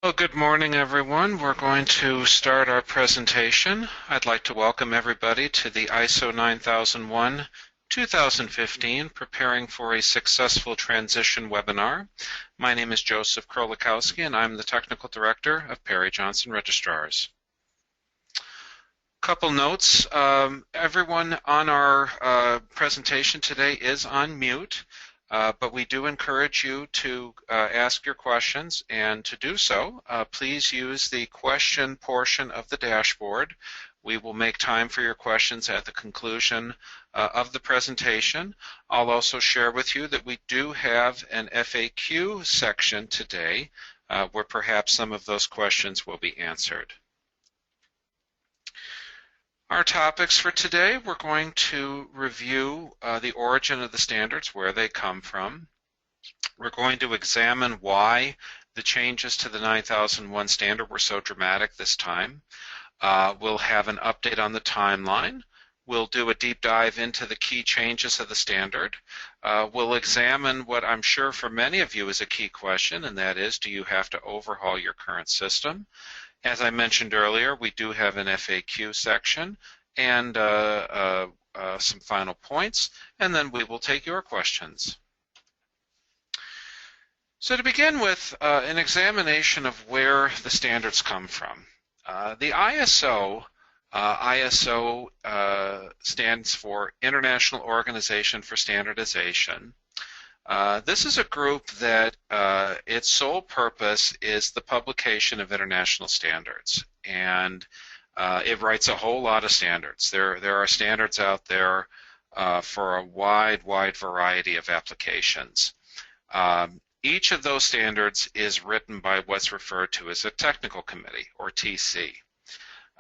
Well, good morning, everyone. We're going to start our presentation. I'd like to welcome everybody to the ISO 9001-2015 Preparing for a Successful Transition webinar. My name is Joseph Krolikowski, and I'm the Technical Director of Perry Johnson Registrars. Couple notes. Everyone on our presentation today is on mute. But we do encourage you to ask your questions, and to do so, please use the question portion of the dashboard. We will make time for your questions at the conclusion of the presentation. I'll also share with you that we do have an FAQ section today where perhaps some of those questions will be answered. Our topics for today, we're going to review the origin of the standards, where they come from. We're going to examine why the changes to the 9001 standard were so dramatic this time. We'll have an update on the timeline. We'll do a deep dive into the key changes of the standard. We'll examine what I'm sure for many of you is a key question, and that is, do you have to overhaul your current system? As I mentioned earlier, we do have an FAQ section and some final points, and then we will take your questions. So to begin with, an examination of where the standards come from. The ISO stands for International Organization for Standardization. This is a group that its sole purpose is the publication of international standards, and it writes a whole lot of standards. There are standards out there for a wide variety of applications. Each of those standards is written by what's referred to as a technical committee, or TC.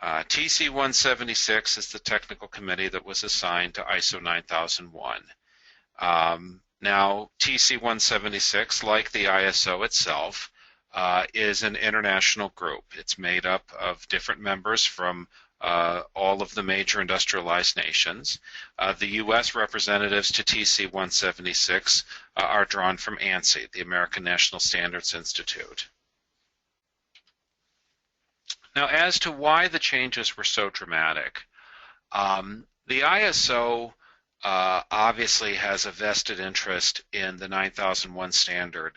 TC 176 is the technical committee that was assigned to ISO 9001. Now, TC 176, like the ISO itself, is an international group. It's made up of different members from all of the major industrialized nations. The U.S. representatives to TC 176 are drawn from ANSI, the American National Standards Institute. Now, as to why the changes were so dramatic, the ISO obviously has a vested interest in the 9001 standard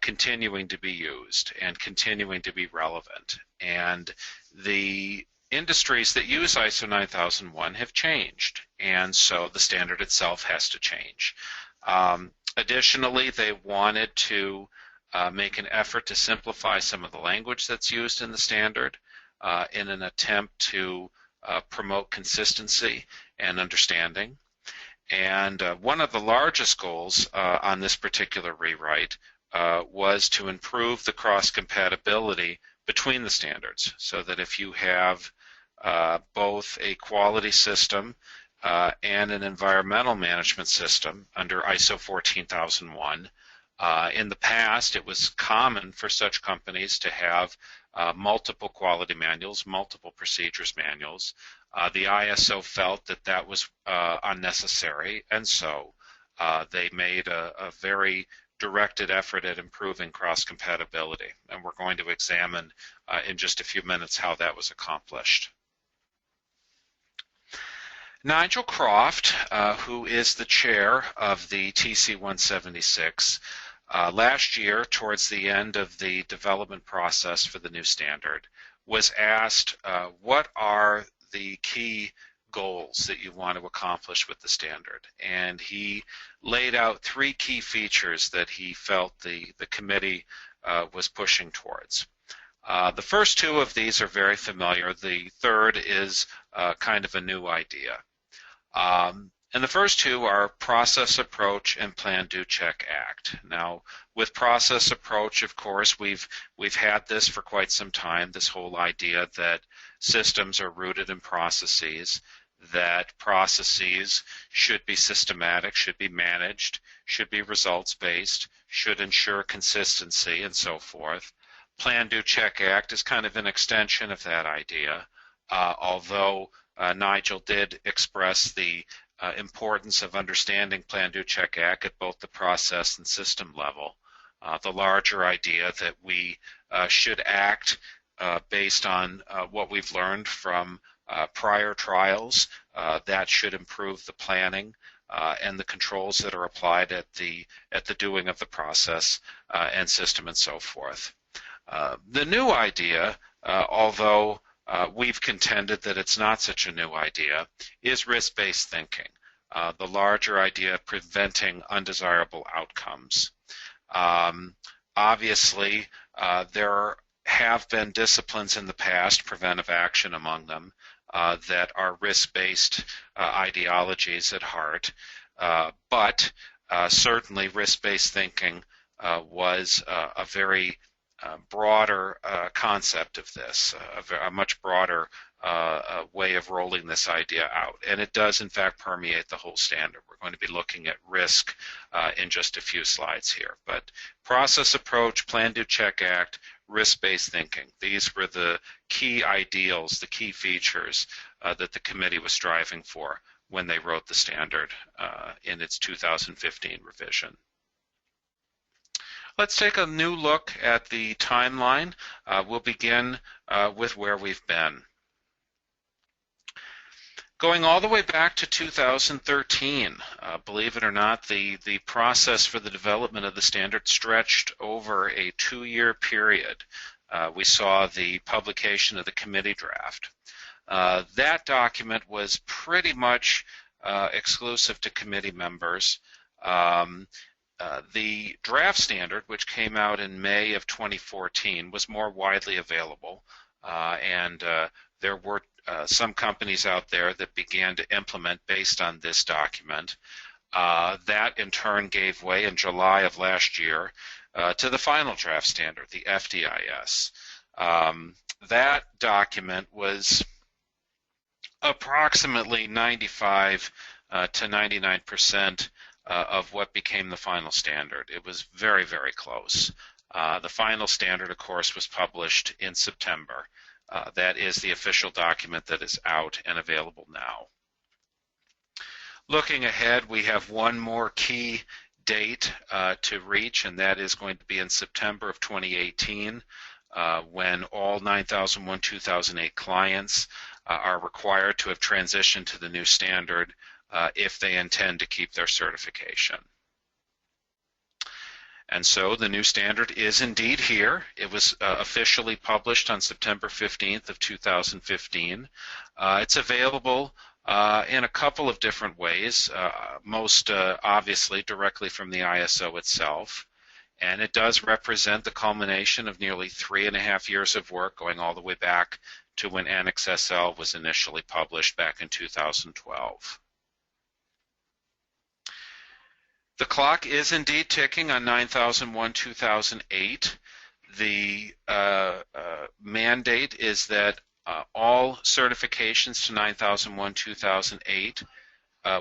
continuing to be used and continuing to be relevant. And the industries that use ISO 9001 have changed, and so the standard itself has to change. Additionally, they wanted to make an effort to simplify some of the language that's used in the standard in an attempt to promote consistency and understanding. And one of the largest goals on this particular rewrite was to improve the cross-compatibility between the standards, so that if you have both a quality system and an environmental management system under ISO 14001, in the past it was common for such companies to have multiple quality manuals, multiple procedures manuals. The ISO felt that that was unnecessary, and so they made a very directed effort at improving cross-compatibility, and we're going to examine in just a few minutes how that was accomplished. Nigel Croft, who is the chair of the TC 176, last year, towards the end of the development process for the new standard, was asked what are the key goals that you want to accomplish with the standard, and he laid out three key features that he felt the committee was pushing towards. The first two of these are very familiar. The third is kind of a new idea. And the first two are process approach and plan, do, check, act. Now, with process approach, of course, we've had this for quite some time, this whole idea that systems are rooted in processes, that processes should be systematic, should be managed, should be results-based, should ensure consistency, and so forth. Plan, do, check, act is kind of an extension of that idea, although Nigel did express the importance of understanding plan, do, check, act at both the process and system level. The larger idea that we should act based on what we've learned from prior trials that should improve the planning and the controls that are applied at the doing of the process and system and so forth. The new idea, although we've contended that it's not such a new idea, is risk-based thinking. The larger idea of preventing undesirable outcomes. Obviously, there have been disciplines in the past, preventive action among them, that are risk-based ideologies at heart, but certainly risk-based thinking was a very broader concept of this, a much broader way of rolling this idea out. And it does, in fact, permeate the whole standard. We're going to be looking at risk in just a few slides here. But process approach, plan, do, check, act, risk-based thinking. These were the key ideals, the key features that the committee was striving for when they wrote the standard in its 2015 revision. Let's take a new look at the timeline. We'll begin with where we've been. Going all the way back to 2013, believe it or not, the process for the development of the standard stretched over a 2-year period. We saw the publication of the committee draft. That document was pretty much exclusive to committee members. The draft standard, which came out in May of 2014, was more widely available, and there were some companies out there that began to implement based on this document. That in turn gave way in July of last year to the final draft standard, the FDIS. That document was approximately 95 to 99% of what became the final standard. It was very, very close. The final standard, of course, was published in September. That is the official document that is out and available now. Looking ahead, we have one more key date to reach, and that is going to be in September of 2018, when all 9001-2008 clients are required to have transitioned to the new standard if they intend to keep their certification. And so the new standard is indeed here. It was officially published on September 15th of 2015. It's available in a couple of different ways, most obviously directly from the ISO itself. And it does represent the culmination of nearly 3.5 years of work, going all the way back to when Annex SL was initially published back in 2012. The clock is indeed ticking on 9001-2008. The mandate is that all certifications to 9001-2008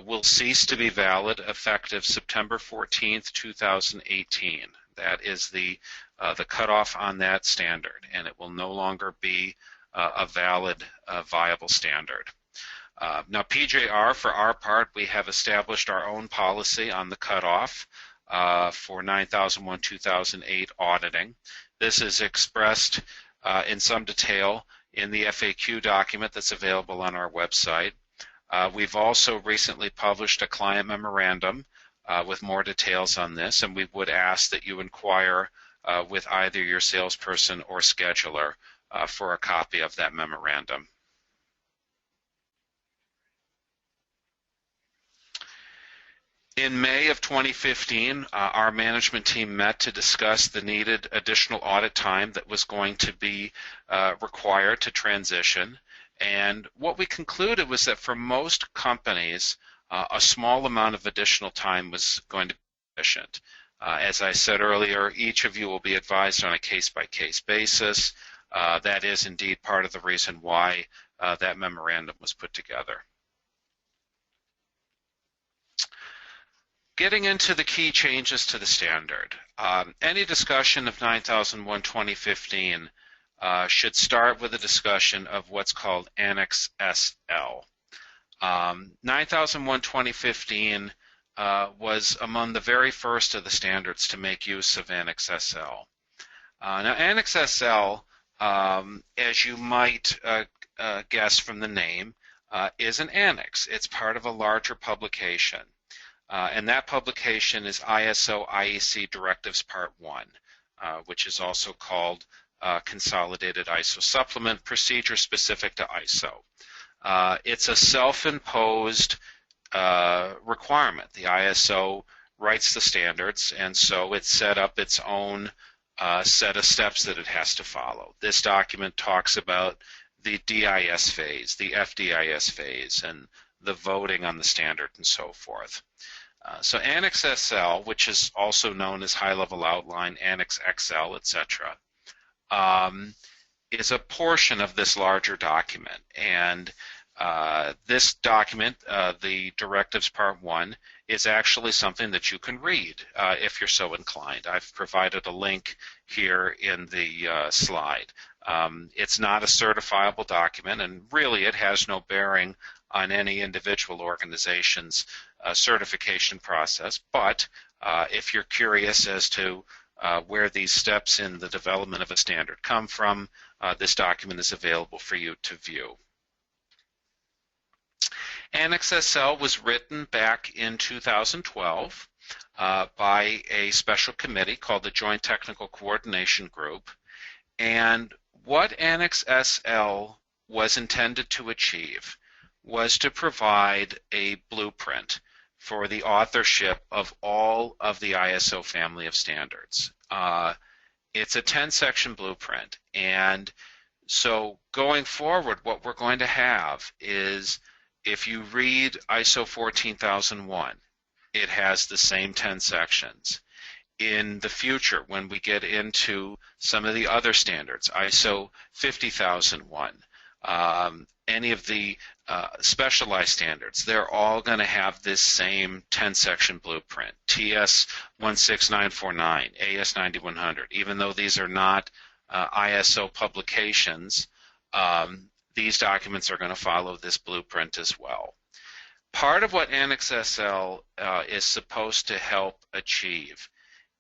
will cease to be valid effective September 14th, 2018. That is the cutoff on that standard, and it will no longer be a valid, viable standard. Now, PJR, for our part, we have established our own policy on the cutoff for 9001-2008 auditing. This is expressed in some detail in the FAQ document that's available on our website. We've also recently published a client memorandum with more details on this, and we would ask that you inquire with either your salesperson or scheduler for a copy of that memorandum. In May of 2015, our management team met to discuss the needed additional audit time that was going to be required to transition. And what we concluded was that for most companies, a small amount of additional time was going to be sufficient. As I said earlier, each of you will be advised on a case-by-case basis. That is indeed part of the reason why that memorandum was put together. Getting into the key changes to the standard. Any discussion of 9001-2015 should start with a discussion of what's called Annex SL. 9001-2015 was among the very first of the standards to make use of Annex SL. Now, Annex SL, as you might guess from the name, is an annex. It's part of a larger publication. And that publication is ISO IEC Directives Part 1, which is also called Consolidated ISO Supplement, procedure specific to ISO. It's a self-imposed requirement. The ISO writes the standards, and so it set up its own set of steps that it has to follow. This document talks about the DIS phase, the FDIS phase, and the voting on the standard and so forth. So Annex SL, which is also known as High-Level Outline, Annex XL, etc., is a portion of this larger document. And this document, the Directives Part 1, is actually something that you can read if you're so inclined. I've provided a link here in the slide. It's not a certifiable document, and really it has no bearing on any individual organization's certification process, but if you're curious as to where these steps in the development of a standard come from, this document is available for you to view. Annex SL was written back in 2012 by a special committee called the Joint Technical Coordination Group, and what Annex SL was intended to achieve was to provide a blueprint for the authorship of all of the ISO family of standards. It's a 10-section blueprint, and so going forward, what we're going to have is, if you read ISO 14001, it has the same 10 sections. In the future, when we get into some of the other standards, ISO 50001, any of the specialized standards, they're all going to have this same 10-section blueprint. TS 16949, AS 9100, even though these are not ISO publications, these documents are going to follow this blueprint as well. Part of what Annex SL is supposed to help achieve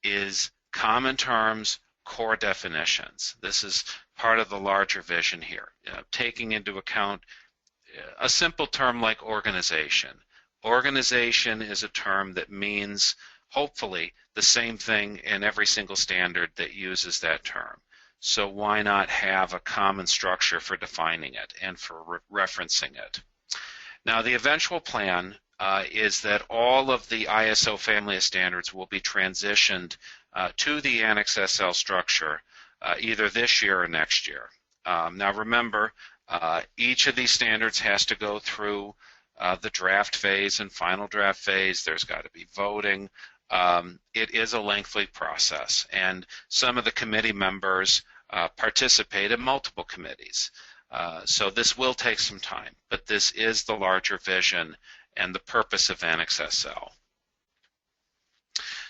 is common terms, core definitions. This is part of the larger vision here, taking into account a simple term like organization. Organization is a term that means, hopefully, the same thing in every single standard that uses that term. So why not have a common structure for defining it and for referencing it? Now, the eventual plan is that all of the ISO family of standards will be transitioned to the Annex SL structure either this year or next year. Now remember, each of these standards has to go through the draft phase and final draft phase. There's got to be voting. It is a lengthy process, and some of the committee members participate in multiple committees. So this will take some time, but this is the larger vision and the purpose of Annex SL.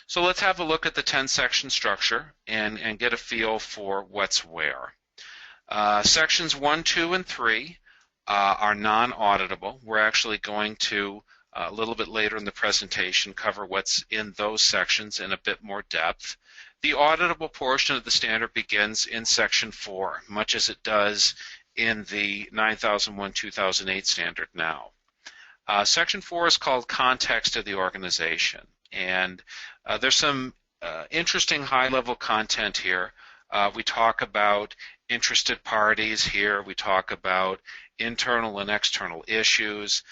So let's have a look at the 10-section structure and get a feel for what's where. Sections 1, 2, and 3 are non-auditable. We're actually going to, a little bit later in the presentation, cover what's in those sections in a bit more depth. The auditable portion of the standard begins in Section 4, much as it does in the 9001-2008 standard now. Section 4 is called Context of the Organization, and there's some interesting high-level content here. We talk about interested parties here. We talk about internal and external issues.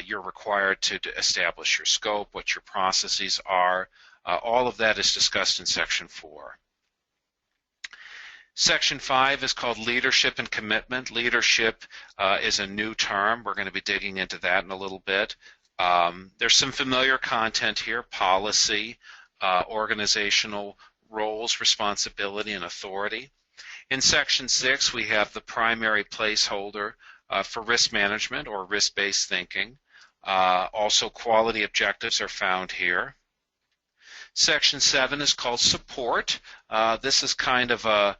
You're required to establish your scope, what your processes are. All of that is discussed in Section 4. Section 5 is called Leadership and Commitment. Leadership is a new term. We're going to be digging into that in a little bit. There's some familiar content here: policy, organizational roles, responsibility, and authority. In Section 6, we have the primary placeholder for risk management or risk-based thinking. Also, quality objectives are found here. Section 7 is called Support. This is kind of a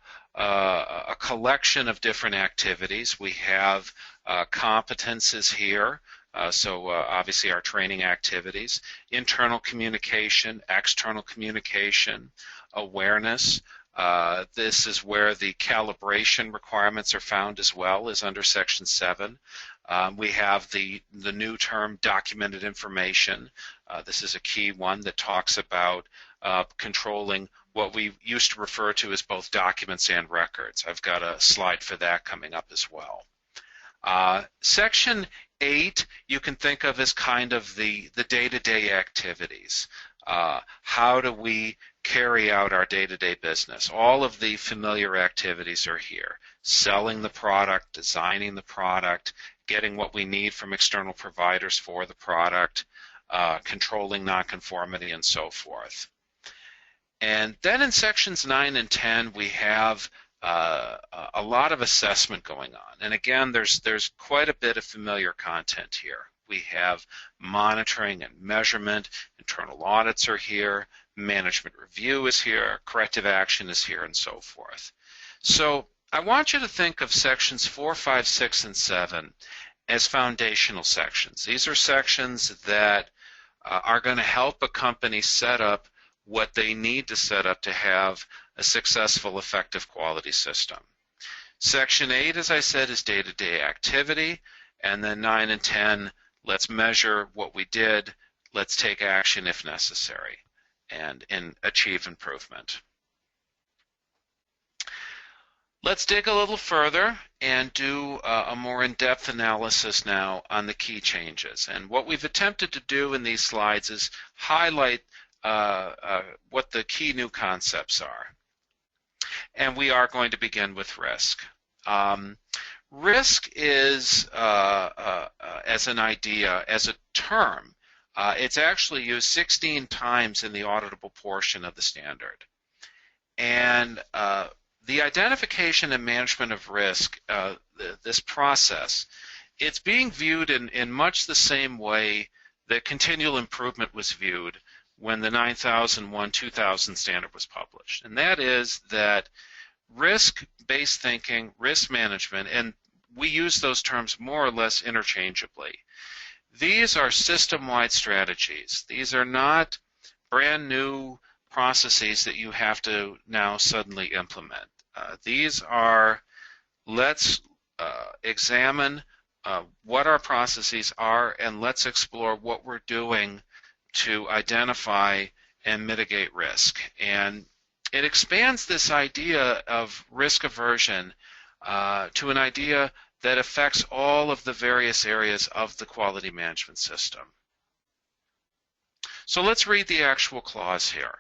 collection of different activities. We have competences here, Obviously our training activities, internal communication, external communication, awareness. This is where the calibration requirements are found as well as under Section 7. We have the new term documented information. This is a key one that talks about controlling what we used to refer to as both documents and records. I've got a slide for that coming up as well. Section 8 you can think of as kind of the day-to-day activities. How do we carry out our day-to-day business? All of the familiar activities are here. Selling the product, designing the product, getting what we need from external providers for the product, controlling nonconformity, and so forth. And then in sections 9 and 10 we have a lot of assessment going on. And again, there's quite a bit of familiar content here. We have monitoring and measurement, internal audits are here, management review is here, corrective action is here, and so forth. So I want you to think of sections 4, 5, 6, and 7 as foundational sections. These are sections that are going to help a company set up what they need to set up to have a successful, effective quality system. Section 8, as I said, is day-to-day activity, and then 9 and 10, let's measure what we did, let's take action if necessary, and achieve improvement. Let's dig a little further and do a more in-depth analysis now on the key changes. And what we've attempted to do in these slides is highlight what the key new concepts are. And we are going to begin with risk. Risk is, as an idea, as a term, it's actually used 16 times in the auditable portion of the standard. And the identification and management of risk, this process, it's being viewed in much the same way that continual improvement was viewed when the 9001-2000 standard was published. And that is that risk-based thinking, risk management, and we use those terms more or less interchangeably. These are system-wide strategies. These are not brand new processes that you have to now suddenly implement. These are, let's examine what our processes are, and let's explore what we're doing to identify and mitigate risk. And it expands this idea of risk aversion to an idea that affects all of the various areas of the quality management system. So let's read the actual clause here.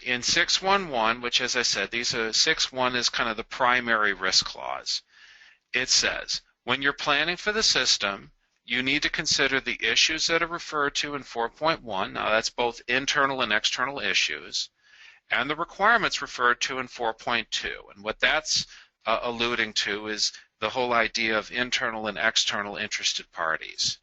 In 6.1.1, which, as I said, 6.1 is kind of the primary risk clause. It says, when you're planning for the system, you need to consider the issues that are referred to in 4.1. Now that's both internal and external issues, and the requirements referred to in 4.2. And what that's alluding to is the whole idea of internal and external interested parties.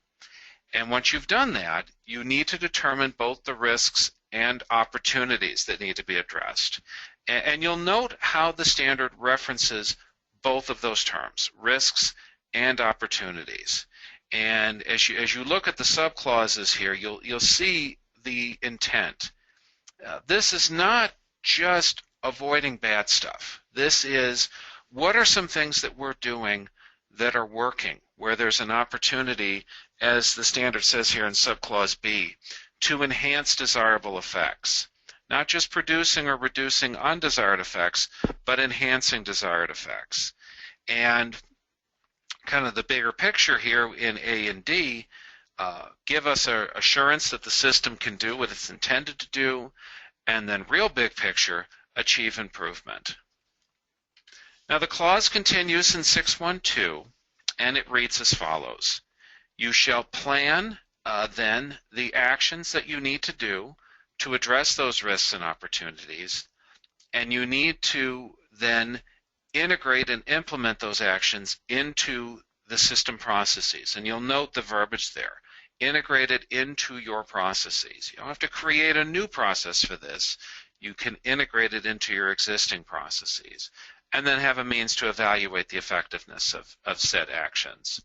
And once you've done that, you need to determine both the risks and opportunities that need to be addressed. And you'll note how the standard references both of those terms, risks and opportunities. And as you look at the subclauses here, you'll see the intent. This is not just avoiding bad stuff. This is, what are some things that we're doing that are working, where there's an opportunity, as the standard says here in subclause B, to enhance desirable effects. Not just producing or reducing undesired effects, but enhancing desired effects. And kind of the bigger picture here in A and D give us an assurance that the system can do what it's intended to do, and then real big picture, achieve improvement. Now the clause continues in 6.1.2, and it reads as follows. You shall plan then the actions that you need to do to address those risks and opportunities, and you need to then integrate and implement those actions into the system processes. And you'll note the verbiage there. Integrate it into your processes. You don't have to create a new process for this. You can integrate it into your existing processes and then have a means to evaluate the effectiveness of said actions.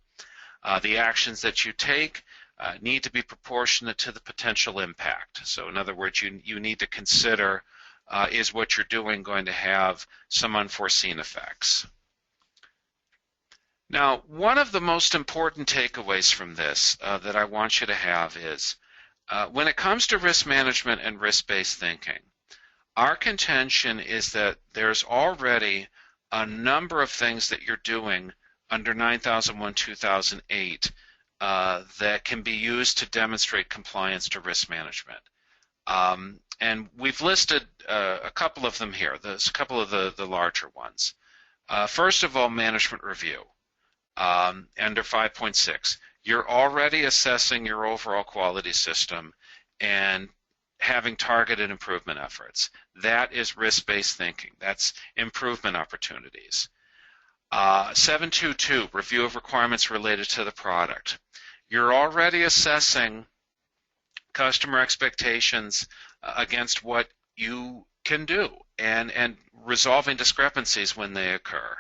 The actions that you take need to be proportionate to the potential impact. So in other words, you need to consider, is what you're doing going to have some unforeseen effects? Now, one of the most important takeaways from this that I want you to have is, when it comes to risk management and risk-based thinking, our contention is that there's already a number of things that you're doing under 9001-2008 that can be used to demonstrate compliance to risk management. And we've listed a couple of them here. There's a couple of the larger ones. First of all, management review. Under 5.6, you're already assessing your overall quality system and having targeted improvement efforts. That is risk-based thinking. That's improvement opportunities. 7.2.2, review of requirements related to the product. You're already assessing customer expectations against what you can do and resolving discrepancies when they occur.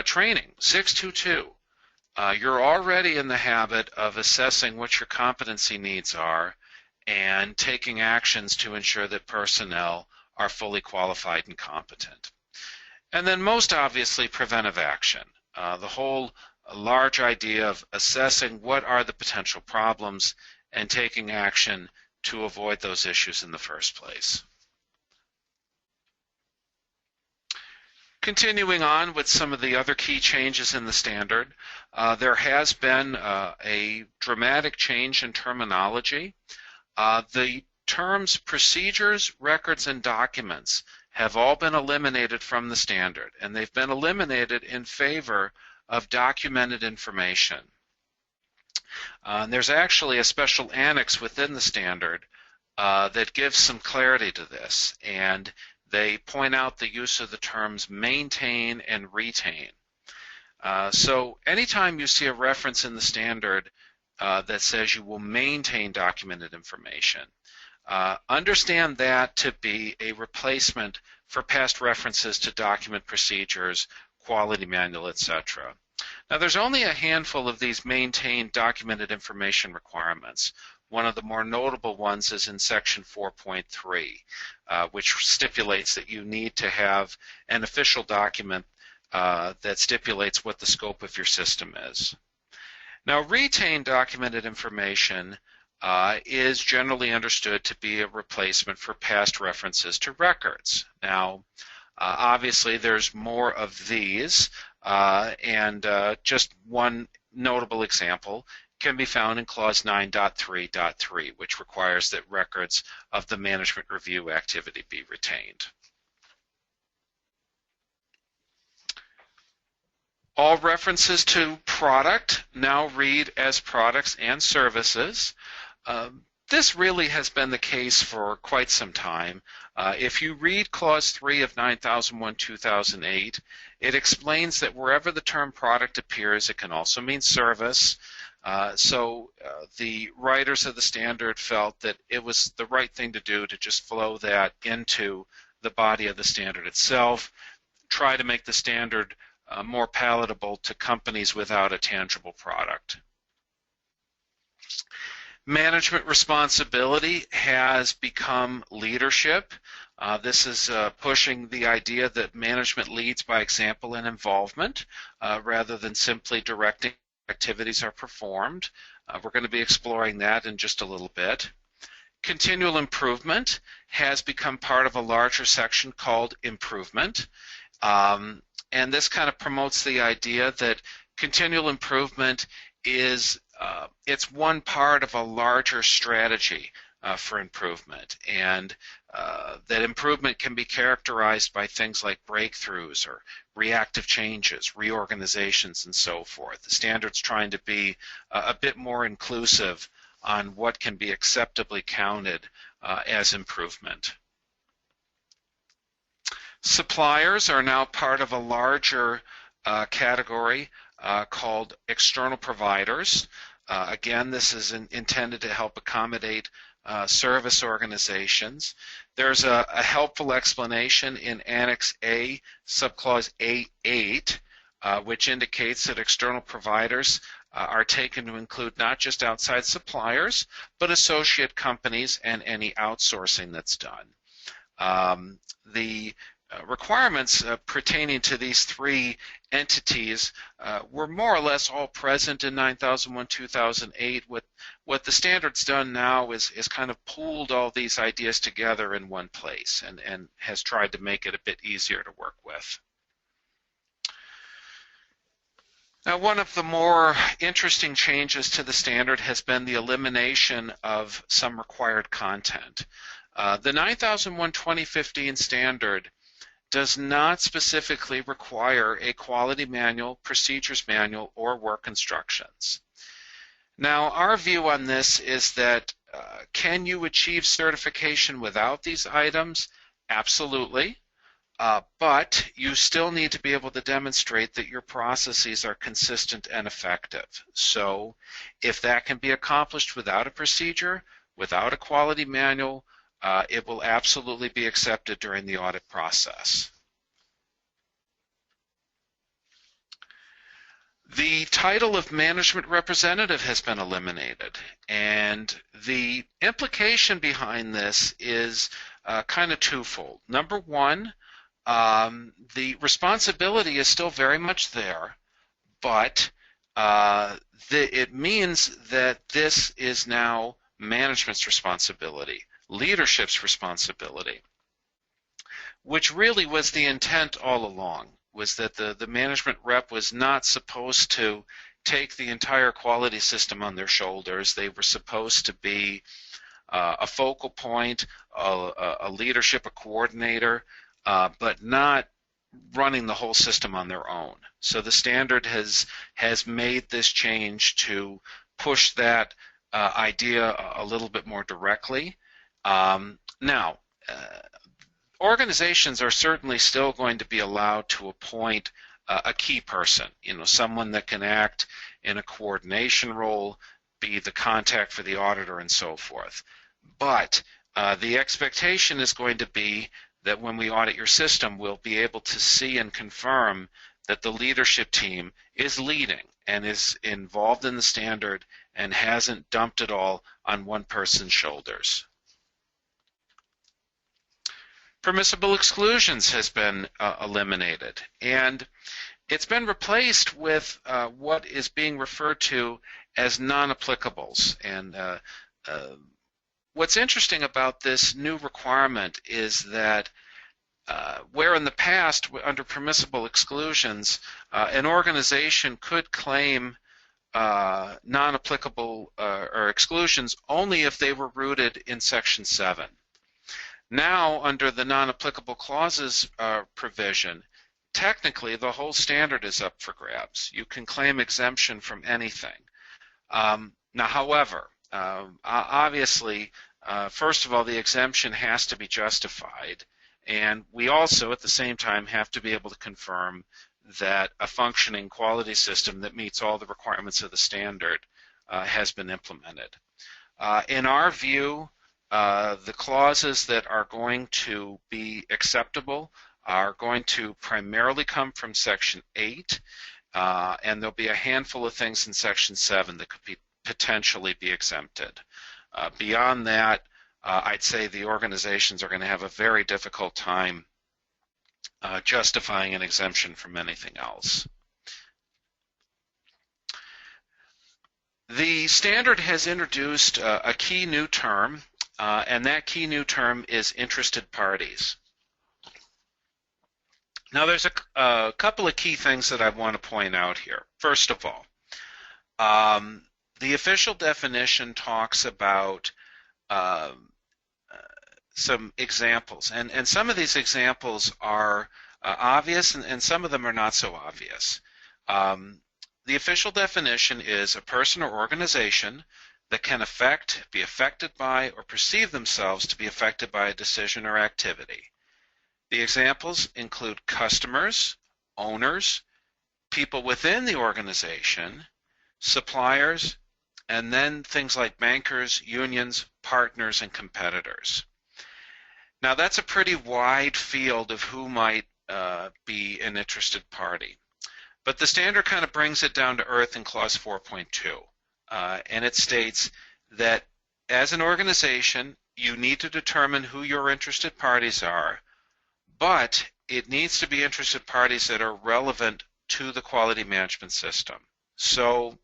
Training, 6.2.2. You're already in the habit of assessing what your competency needs are and taking actions to ensure that personnel are fully qualified and competent. And then most obviously, preventive action. The whole large idea of assessing what are the potential problems and taking action to avoid those issues in the first place. Continuing on with some of the other key changes in the standard, there has been a dramatic change in terminology. The terms procedures, records, and documents have all been eliminated from the standard, and they've been eliminated in favor of documented information. There's actually a special annex within the standard that gives some clarity to this, and they point out the use of the terms maintain and retain. So anytime you see a reference in the standard that says you will maintain documented information, understand that to be a replacement for past references to document procedures, quality manual, etc. Now, there's only a handful of these maintained documented information requirements. One of the more notable ones is in Section 4.3, which stipulates that you need to have an official document that stipulates what the scope of your system is. Now, retained documented information is generally understood to be a replacement for past references to records. Now, obviously, there's more of these, and just one notable example can be found in Clause 9.3.3, which requires that records of the management review activity be retained. All references to product now read as products and services. This really has been the case for quite some time. If you read Clause 3 of 9001-2008, it explains that wherever the term product appears, it can also mean service. So the writers of the standard felt that it was the right thing to do to just flow that into the body of the standard itself, try to make the standard more palatable to companies without a tangible product. Management responsibility has become leadership. This is pushing the idea that management leads by example and involvement rather than simply directing activities are performed. We're going to be exploring that in just a little bit. Continual improvement has become part of a larger section called improvement. And this kind of promotes the idea that continual improvement is it's one part of a larger strategy for improvement, and that improvement can be characterized by things like breakthroughs or reactive changes, reorganizations, and so forth. The standard's trying to be a bit more inclusive on what can be acceptably counted as improvement. Suppliers are now part of a larger category called external providers. Again, this is intended to help accommodate service organizations. There's a helpful explanation in Annex A, subclause A8, which indicates that external providers are taken to include not just outside suppliers, but associate companies and any outsourcing that's done. The requirements pertaining to these three entities were more or less all present in 9001-2008. What the standard's done now is kind of pooled all these ideas together in one place and has tried to make it a bit easier to work with. Now, one of the more interesting changes to the standard has been the elimination of some required content. The 9001-2015 standard does not specifically require a quality manual, procedures manual, or work instructions. Now, our view on this is that can you achieve certification without these items? Absolutely. But you still need to be able to demonstrate that your processes are consistent and effective. So if that can be accomplished without a procedure, without a quality manual, it will absolutely be accepted during the audit process. The title of management representative has been eliminated, and the implication behind this is kind of twofold. Number one, the responsibility is still very much there, but it means that this is now management's responsibility, leadership's responsibility, which really was the intent all along, was that the management rep was not supposed to take the entire quality system on their shoulders. They were supposed to be a focal point, a leadership, a coordinator, but not running the whole system on their own. So the standard has made this change to push that idea a little bit more directly. Now, organizations are certainly still going to be allowed to appoint a key person, someone that can act in a coordination role, be the contact for the auditor, and so forth. But the expectation is going to be that when we audit your system, we'll be able to see and confirm that the leadership team is leading and is involved in the standard and hasn't dumped it all on one person's shoulders. Permissible exclusions has been eliminated, and it's been replaced with what is being referred to as non-applicables. And what's interesting about this new requirement is that where in the past, under permissible exclusions, an organization could claim non-applicable or exclusions only if they were rooted in Section 7. Now, under the non-applicable clauses provision, technically the whole standard is up for grabs. You can claim exemption from anything. Now, however, obviously, first of all, the exemption has to be justified, and we also, at the same time, have to be able to confirm that a functioning quality system that meets all the requirements of the standard has been implemented. In our view, the clauses that are going to be acceptable are going to primarily come from Section 8, and there'll be a handful of things in Section 7 that could potentially be exempted. Beyond that, I'd say the organizations are going to have a very difficult time justifying an exemption from anything else. The standard has introduced a key new term, and that key new term is interested parties. Now, there's a couple of key things that I want to point out here. First of all, the official definition talks about some examples, and some of these examples are obvious, and some of them are not so obvious. The official definition is a person or organization that can be affected by, or perceive themselves to be affected by a decision or activity. The examples include customers, owners, people within the organization, suppliers, and then things like bankers, unions, partners, and competitors. Now, that's a pretty wide field of who might be an interested party. But the standard kind of brings it down to earth in clause 4.2. And it states that as an organization, you need to determine who your interested parties are, but it needs to be interested parties that are relevant to the quality management system. So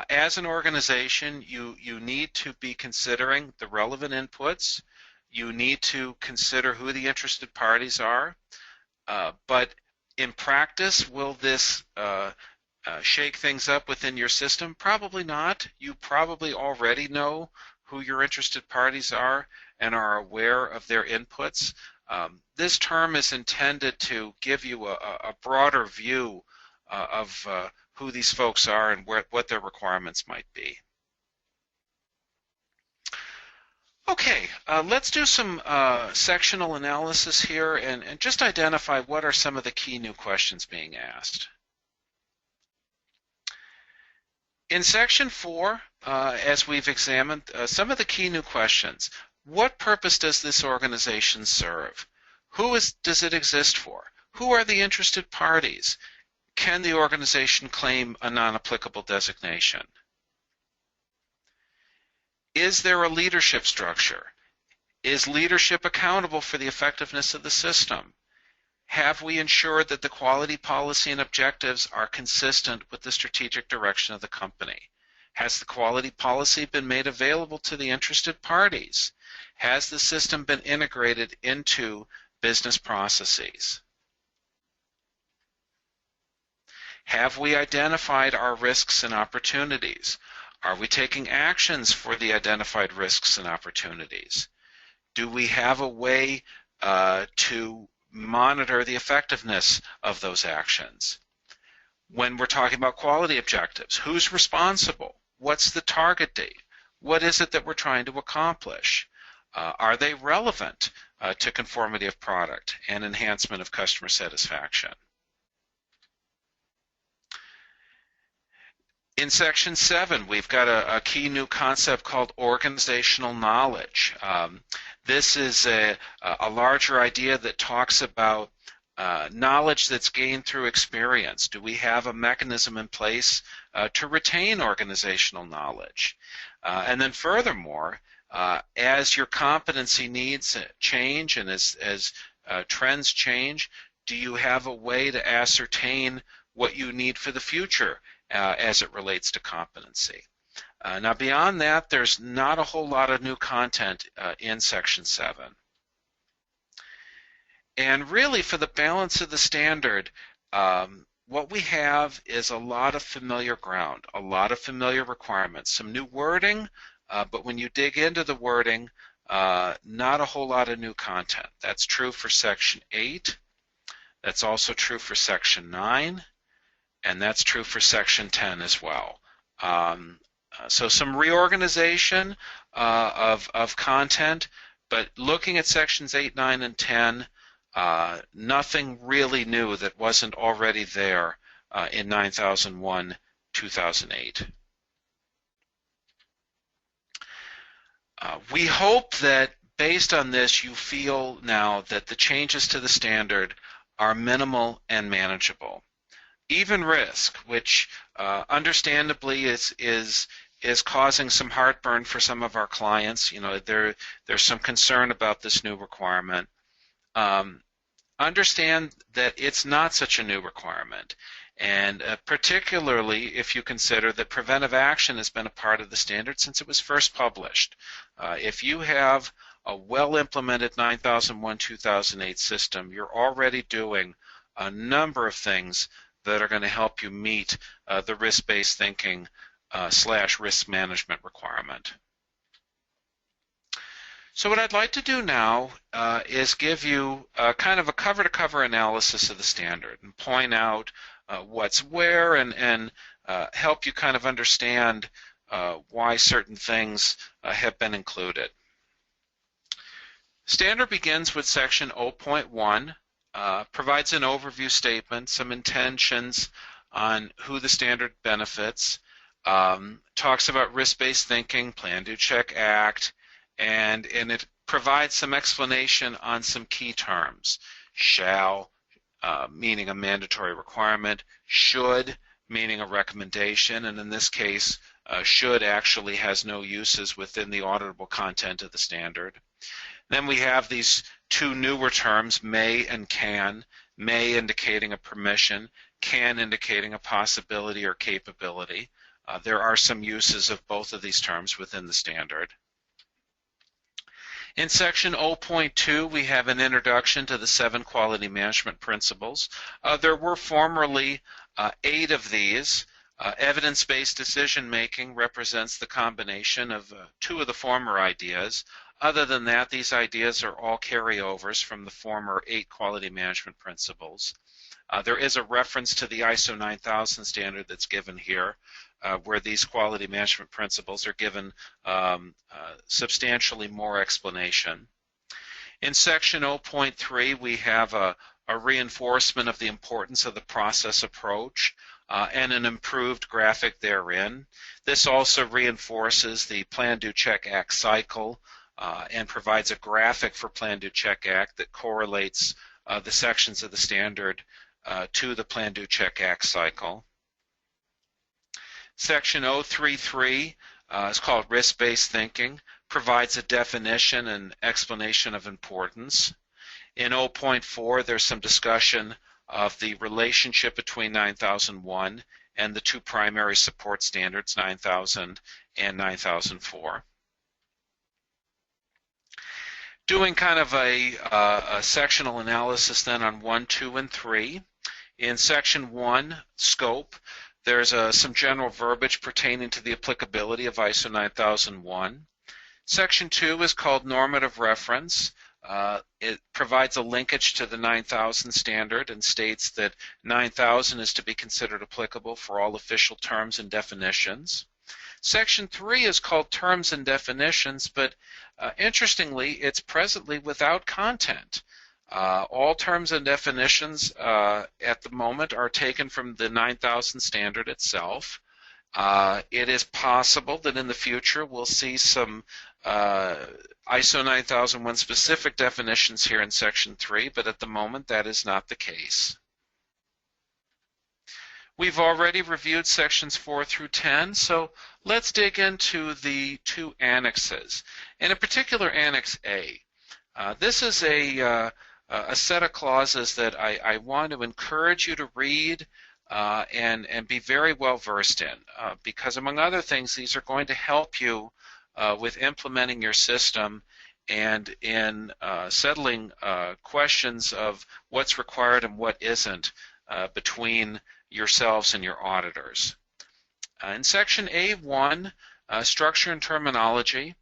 as an organization, you need to be considering the relevant inputs. You need to consider who the interested parties are. But in practice, will this shake things up within your system? Probably not. You probably already know who your interested parties are and are aware of their inputs. This term is intended to give you a broader view of who these folks are and what their requirements might be. Okay, let's do some sectional analysis here and just identify what are some of the key new questions being asked. In section 4, as we've examined, some of the key new questions. What purpose does this organization serve? Who does it exist for? Who are the interested parties? Can the organization claim a non-applicable designation? Is there a leadership structure? Is leadership accountable for the effectiveness of the system? Have we ensured that the quality policy and objectives are consistent with the strategic direction of the company? Has the quality policy been made available to the interested parties? Has the system been integrated into business processes? Have we identified our risks and opportunities? Are we taking actions for the identified risks and opportunities? Do we have a way to monitor the effectiveness of those actions? When we're talking about quality objectives, who's responsible? What's the target date? What is it that we're trying to accomplish? Are they relevant to conformity of product and enhancement of customer satisfaction? In section 7, we've got a key new concept called organizational knowledge. This is a larger idea that talks about knowledge that's gained through experience. Do we have a mechanism in place to retain organizational knowledge? And then furthermore, as your competency needs change and as trends change, do you have a way to ascertain what you need for the future as it relates to competency? Now beyond that, there's not a whole lot of new content in section 7. And really for the balance of the standard, what we have is a lot of familiar ground, a lot of familiar requirements, some new wording, but when you dig into the wording, not a whole lot of new content. That's true for section 8, that's also true for section 9, and that's true for section 10 as well. So some reorganization of content, but looking at sections 8, 9, and 10, nothing really new that wasn't already there in 9001-2008. We hope that based on this you feel now that the changes to the standard are minimal and manageable. Even risk, which understandably is causing some heartburn for some of our clients. You know, there's some concern about this new requirement. Understand that it's not such a new requirement, and particularly if you consider that preventive action has been a part of the standard since it was first published. If you have a well-implemented 9001-2008 system, you're already doing a number of things that are going to help you meet the risk-based thinking / risk management requirement. So what I'd like to do now is give you kind of a cover-to-cover analysis of the standard and point out what's where and help you kind of understand why certain things have been included. Standard begins with section 0.1. Provides an overview statement, some intentions on who the standard benefits, talks about risk-based thinking, plan, do, check, act, and it provides some explanation on some key terms: shall, meaning a mandatory requirement, should, meaning a recommendation, and in this case, should actually has no uses within the auditable content of the standard. Then we have these two newer terms, may and can, may indicating a permission, can indicating a possibility or capability. There are some uses of both of these terms within the standard. In section 0.2, we have an introduction to the 7 quality management principles. There were formerly 8 of these. Evidence-based decision-making represents the combination of 2 of the former ideas. Other than that, these ideas are all carryovers from the former 8 quality management principles. There is a reference to the ISO 9000 standard that's given here, where these quality management principles are given substantially more explanation. In section 0.3, we have a reinforcement of the importance of the process approach and an improved graphic therein. This also reinforces the Plan, Do, Check, Act cycle and provides a graphic for Plan, Do, Check, Act that correlates the sections of the standard to the Plan, Do, Check, Act cycle. Section 033 is called Risk-Based Thinking, provides a definition and explanation of importance. In 0.4, there's some discussion of the relationship between 9001 and the 2 primary support standards, 9000 and 9004. Doing kind of a sectional analysis then on 1, 2, and 3. In section 1, scope, there's some general verbiage pertaining to the applicability of ISO 9001. Section 2 is called normative reference. It provides a linkage to the 9000 standard and states that 9000 is to be considered applicable for all official terms and definitions. Section 3 is called terms and definitions, but interestingly, it's presently without content. All terms and definitions at the moment are taken from the 9000 standard itself. It is possible that in the future we'll see some ISO 9001 specific definitions here in section 3, but at the moment that is not the case. We've already reviewed sections 4 through 10, so let's dig into the 2 annexes, and in particular Annex A. This is a set of clauses that I want to encourage you to read and be very well versed in, because among other things, these are going to help you with implementing your system and in settling questions of what's required and what isn't between yourselves and your auditors. In section A1, structure and terminology,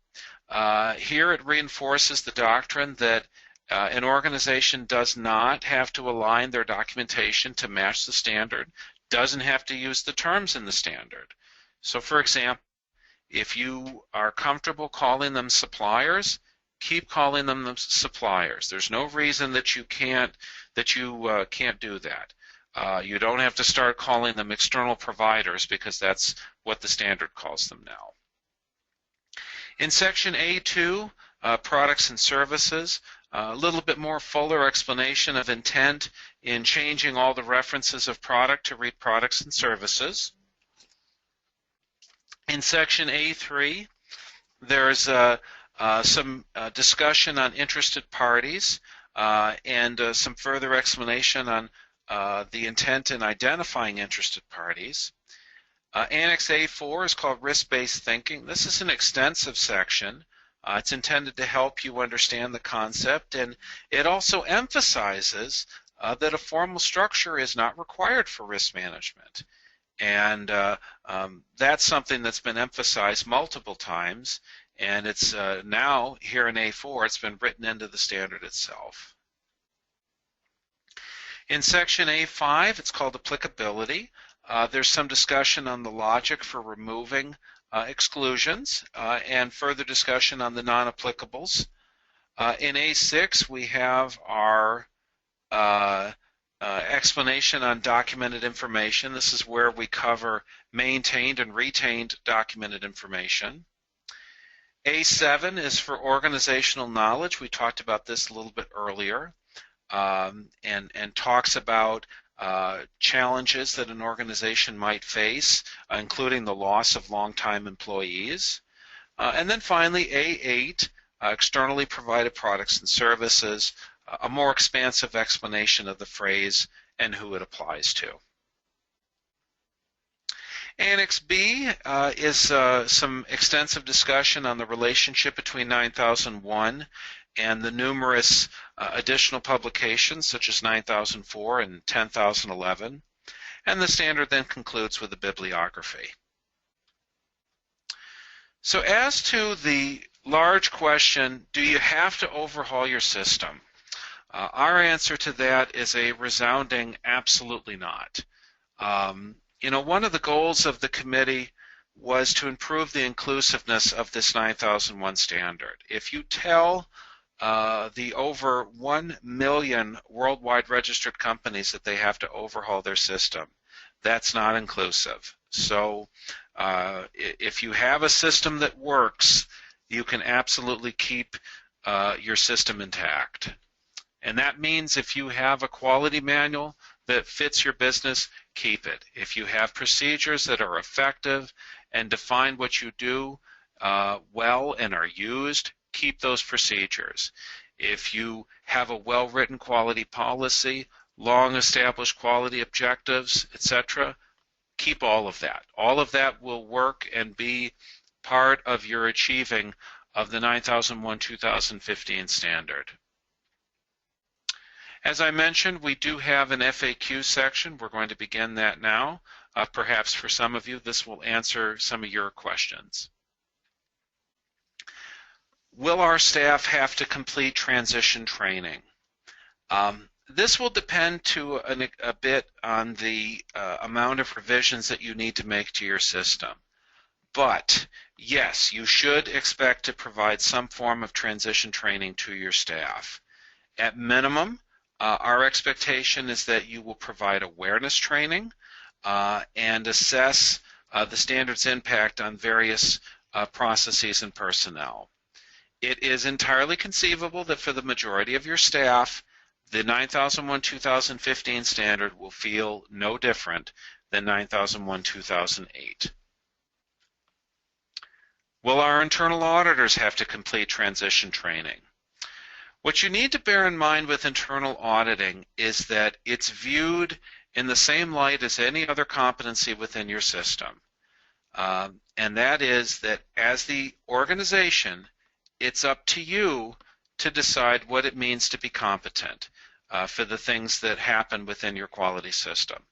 here it reinforces the doctrine that an organization does not have to align their documentation to match the standard, doesn't have to use the terms in the standard. So for example, if you are comfortable calling them suppliers, keep calling them suppliers. There's no reason that you can't do that. You don't have to start calling them external providers because that's what the standard calls them now. In section A2, products and services, a little bit more fuller explanation of intent in changing all the references of product to read products and services. In section A3, there's some discussion on interested parties and some further explanation on the intent in identifying interested parties. Annex A4 is called Risk-Based Thinking. This is an extensive section. It's intended to help you understand the concept, and it also emphasizes that a formal structure is not required for risk management. And that's something that's been emphasized multiple times, and it's now, here in A4, it's been written into the standard itself. In section A5, it's called Applicability. There's some discussion on the logic for removing exclusions and further discussion on the non-applicables. In A6, we have our explanation on documented information. This is where we cover maintained and retained documented information. A7 is for organizational knowledge. We talked about this a little bit earlier. and talks about challenges that an organization might face, including the loss of long-time employees. And then finally, A8, externally provided products and services, a more expansive explanation of the phrase and who it applies to. Annex B is some extensive discussion on the relationship between 9001 and the numerous additional publications such as 9004 and 10011. And the standard then concludes with a bibliography. So as to the large question, do you have to overhaul your system? Our answer to that is a resounding absolutely not. One of the goals of the committee was to improve the inclusiveness of this 9001 standard. If you tell the over 1 million worldwide registered companies that they have to overhaul their system, that's not inclusive. So if you have a system that works, you can absolutely keep your system intact. And that means if you have a quality manual that fits your business, keep it. If you have procedures that are effective and define what you do well and are used, keep those procedures. If you have a well-written quality policy, long-established quality objectives, etc., keep all of that. All of that will work and be part of your achieving of the 9001-2015 standard. As I mentioned, we do have an FAQ section. We're going to begin that now. Perhaps for some of you, this will answer some of your questions. Will our staff have to complete transition training? This will depend to a bit on the amount of revisions that you need to make to your system. But yes, you should expect to provide some form of transition training to your staff. At minimum, our expectation is that you will provide awareness training and assess the standard's impact on various processes and personnel. It is entirely conceivable that for the majority of your staff, the 9001-2015 standard will feel no different than 9001-2008. Will our internal auditors have to complete transition training? What you need to bear in mind with internal auditing is that it's viewed in the same light as any other competency within your system. And that is that as the organization, it's up to you to decide what it means to be competent for the things that happen within your quality system.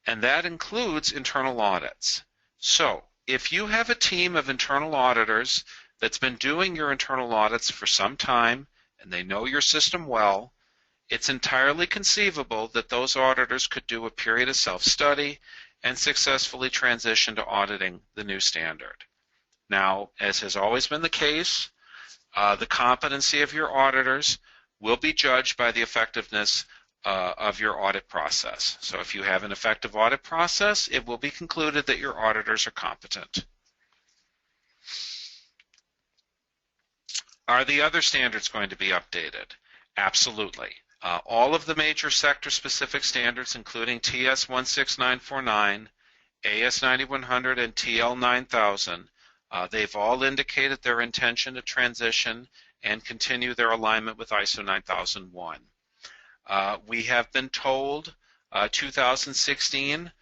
And that includes internal audits. So if you have a team of internal auditors that's been doing your internal audits for some time, and they know your system well, it's entirely conceivable that those auditors could do a period of self-study and successfully transition to auditing the new standard. Now, as has always been the case, the competency of your auditors will be judged by the effectiveness of your audit process. So if you have an effective audit process, it will be concluded that your auditors are competent. Are the other standards going to be updated? Absolutely. All of the major sector-specific standards, including TS 16949, AS 9100, and TL 9000, they've all indicated their intention to transition and continue their alignment with ISO 9001. We have been told 2016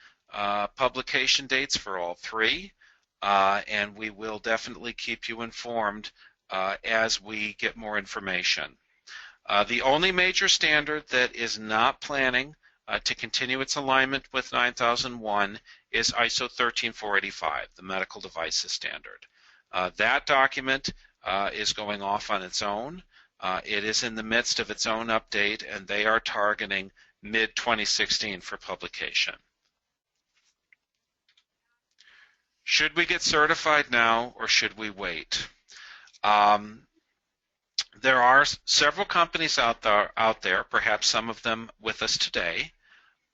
publication dates for all three, and we will definitely keep you informed as we get more information. The only major standard that is not planning to continue its alignment with 9001 is ISO 13485, the medical devices standard. That document is going off on its own. It is in the midst of its own update, and they are targeting mid-2016 for publication. Should we get certified now, or should we wait? There are several companies out there, perhaps some of them with us today,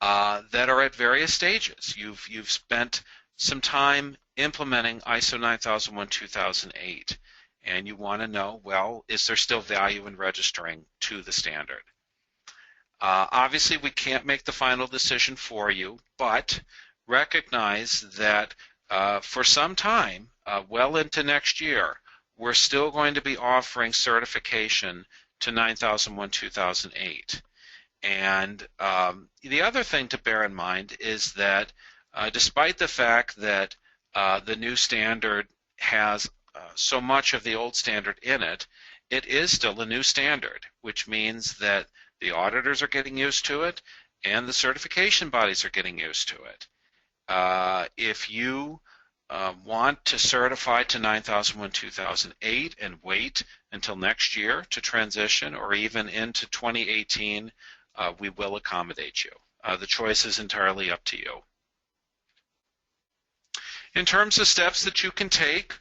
that are at various stages. You've spent some time implementing ISO 9001-2008, and you want to know, well, is there still value in registering to the standard? Obviously, we can't make the final decision for you, but recognize that for some time, well into next year, we're still going to be offering certification to 9001-2008. And the other thing to bear in mind is that despite the fact that the new standard has so much of the old standard in it, it is still a new standard, which means that the auditors are getting used to it and the certification bodies are getting used to it. If you want to certify to 9001-2008 and wait until next year to transition, or even into 2018, we will accommodate you. The choice is entirely up to you. In terms of steps that you can take,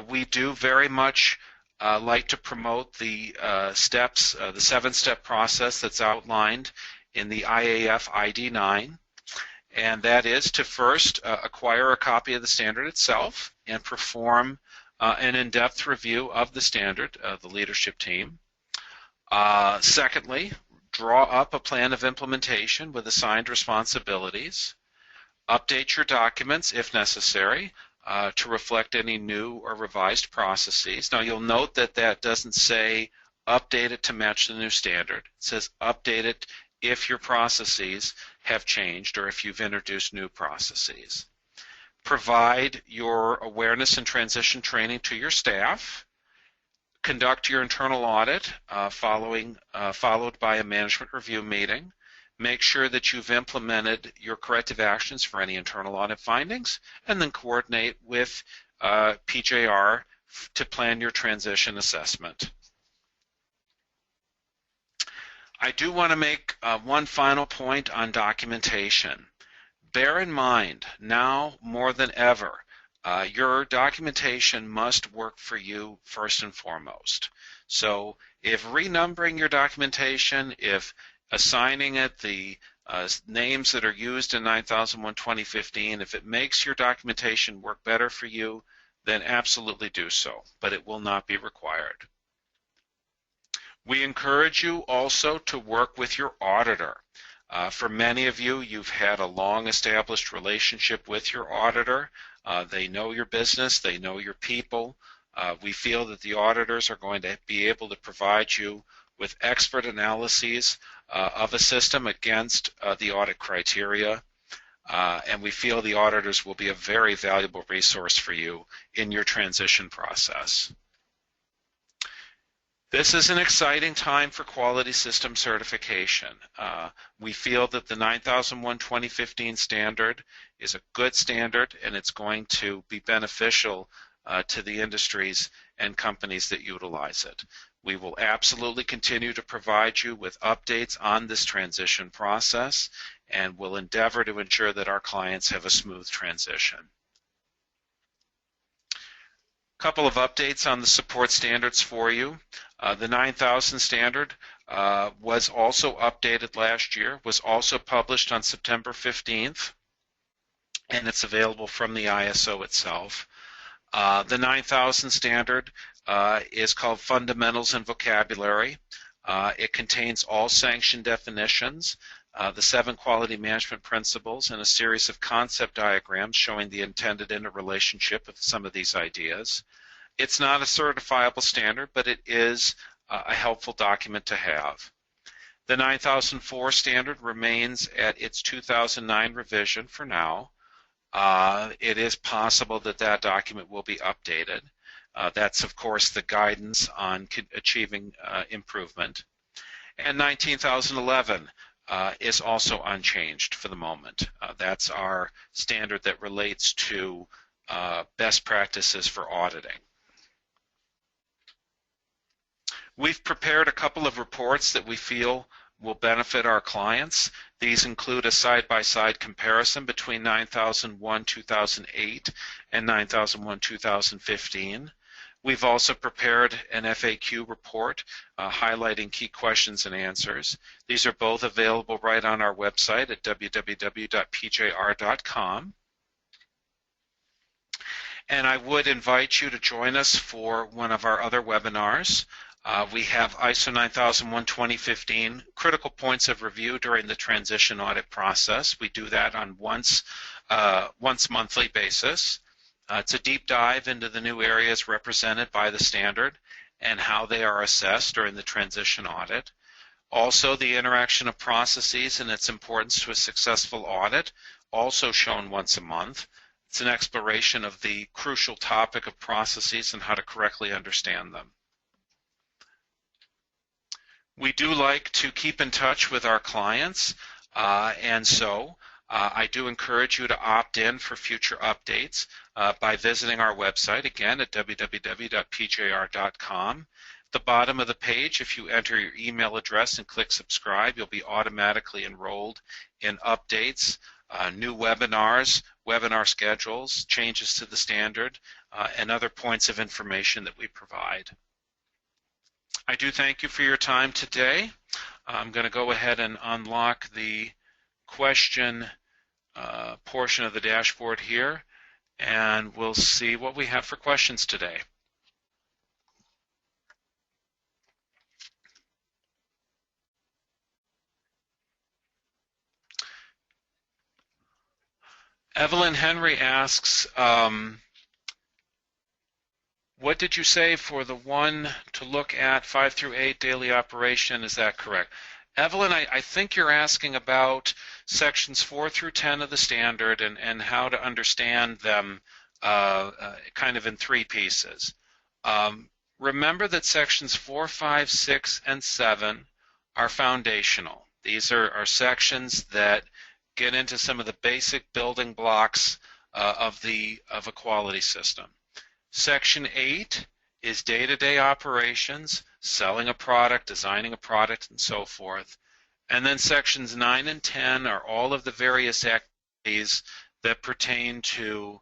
we do very much like to promote the steps, the 7-step process that's outlined in the IAF ID9. And that is to first acquire a copy of the standard itself and perform an in-depth review of the standard, the leadership team. Secondly, draw up a plan of implementation with assigned responsibilities. Update your documents, if necessary, to reflect any new or revised processes. Now, you'll note that that doesn't say update it to match the new standard. It says update it if your processes have changed or if you've introduced new processes. Provide your awareness and transition training to your staff. Conduct your internal audit followed by a management review meeting. Make sure that you've implemented your corrective actions for any internal audit findings, and then coordinate with PJR to plan your transition assessment. I do want to make one final point on documentation. Bear in mind, now more than ever, your documentation must work for you first and foremost. So if renumbering your documentation, if assigning it the names that are used in 9001-2015, if it makes your documentation work better for you, then absolutely do so, but it will not be required. We encourage you also to work with your auditor. For many of you, you've had a long-established relationship with your auditor. They know your business, they know your people. We feel that the auditors are going to be able to provide you with expert analyses of a system against the audit criteria. And we feel the auditors will be a very valuable resource for you in your transition process. This is an exciting time for quality system certification. We feel that the 9001-2015 standard is a good standard, and it's going to be beneficial to the industries and companies that utilize it. We will absolutely continue to provide you with updates on this transition process, and will endeavor to ensure that our clients have a smooth transition. A couple of updates on the support standards for you. The 9000 standard was also updated last year, was also published on September 15th, and it's available from the ISO itself. The 9000 standard is called Fundamentals and Vocabulary. It contains all sanction definitions, the 7 quality management principles, and a series of concept diagrams showing the intended interrelationship of some of these ideas. It's not a certifiable standard, but it is a helpful document to have. The 9004 standard remains at its 2009 revision for now. It is possible that that document will be updated. That's, of course, the guidance on achieving improvement. And 19011 is also unchanged for the moment. That's our standard that relates to best practices for auditing. We've prepared a couple of reports that we feel will benefit our clients. These include a side-by-side comparison between 9001-2008 and 9001-2015. We've also prepared an FAQ report highlighting key questions and answers. These are both available right on our website at www.pjr.com. And I would invite you to join us for one of our other webinars. We have ISO 9001:2015 critical points of review during the transition audit process. We do that on once monthly basis. It's a deep dive into the new areas represented by the standard and how they are assessed during the transition audit. Also, the interaction of processes and its importance to a successful audit, also shown once a month. It's an exploration of the crucial topic of processes and how to correctly understand them. We do like to keep in touch with our clients, and so I do encourage you to opt in for future updates by visiting our website, again, at www.pjr.com. At the bottom of the page, if you enter your email address and click subscribe, you'll be automatically enrolled in updates, new webinars, webinar schedules, changes to the standard, and other points of information that we provide. I do thank you for your time today. I'm going to go ahead and unlock the question portion of the dashboard here, and we'll see what we have for questions today. Evelyn Henry asks, what did you say for the one to look at 5 through 8 daily operation? Is that correct? Evelyn, I think you're asking about sections 4 through 10 of the standard and how to understand them kind of in 3 pieces. Remember that sections 4, 5, 6, and 7 are foundational. These are sections that get into some of the basic building blocks of a quality system. Section 8 is day-to-day operations, selling a product, designing a product, and so forth. And then sections 9 and 10 are all of the various activities that pertain to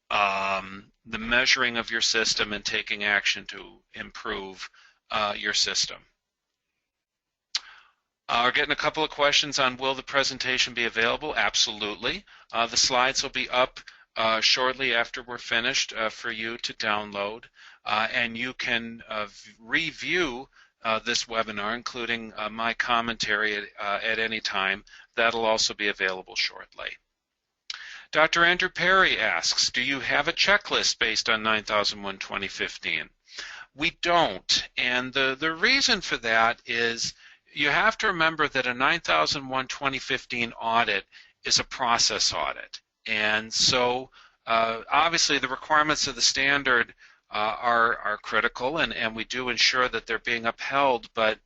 the measuring of your system and taking action to improve your system. We're getting a couple of questions on will the presentation be available? Absolutely. The slides will be up shortly after we're finished for you to download, and you can review this webinar, including my commentary at any time. That'll also be available shortly. Dr. Andrew Perry asks, do you have a checklist based on 9001:2015? We don't, and the reason for that is you have to remember that a 9001:2015 audit is a process audit. And so obviously the requirements of the standard are critical, and we do ensure that they're being upheld, but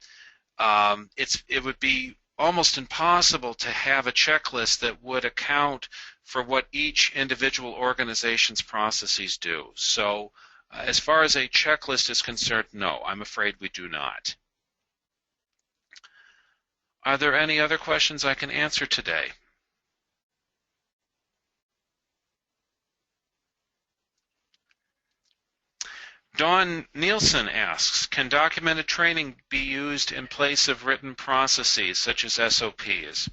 it would be almost impossible to have a checklist that would account for what each individual organization's processes do. So as far as a checklist is concerned, no, I'm afraid we do not. Are there any other questions I can answer today? Dawn Nielsen asks, can documented training be used in place of written processes such as SOPs?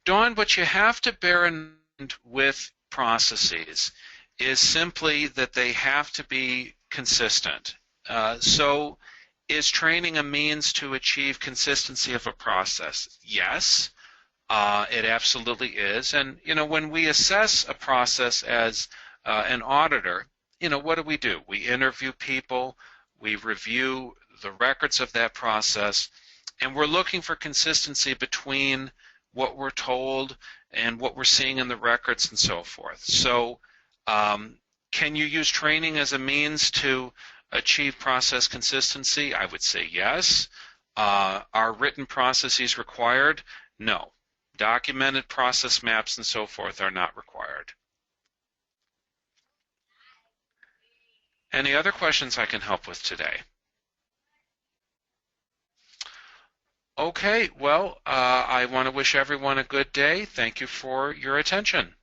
Dawn, what you have to bear in mind with processes is simply that they have to be consistent. So is training a means to achieve consistency of a process? Yes, it absolutely is. And when we assess a process as an auditor, what do? We interview people, we review the records of that process, and we're looking for consistency between what we're told and what we're seeing in the records and so forth. So can you use training as a means to achieve process consistency? I would say yes. Are written processes required? No. Documented process maps and so forth are not required. Any other questions I can help with today? Okay, well, I want to wish everyone a good day. Thank you for your attention.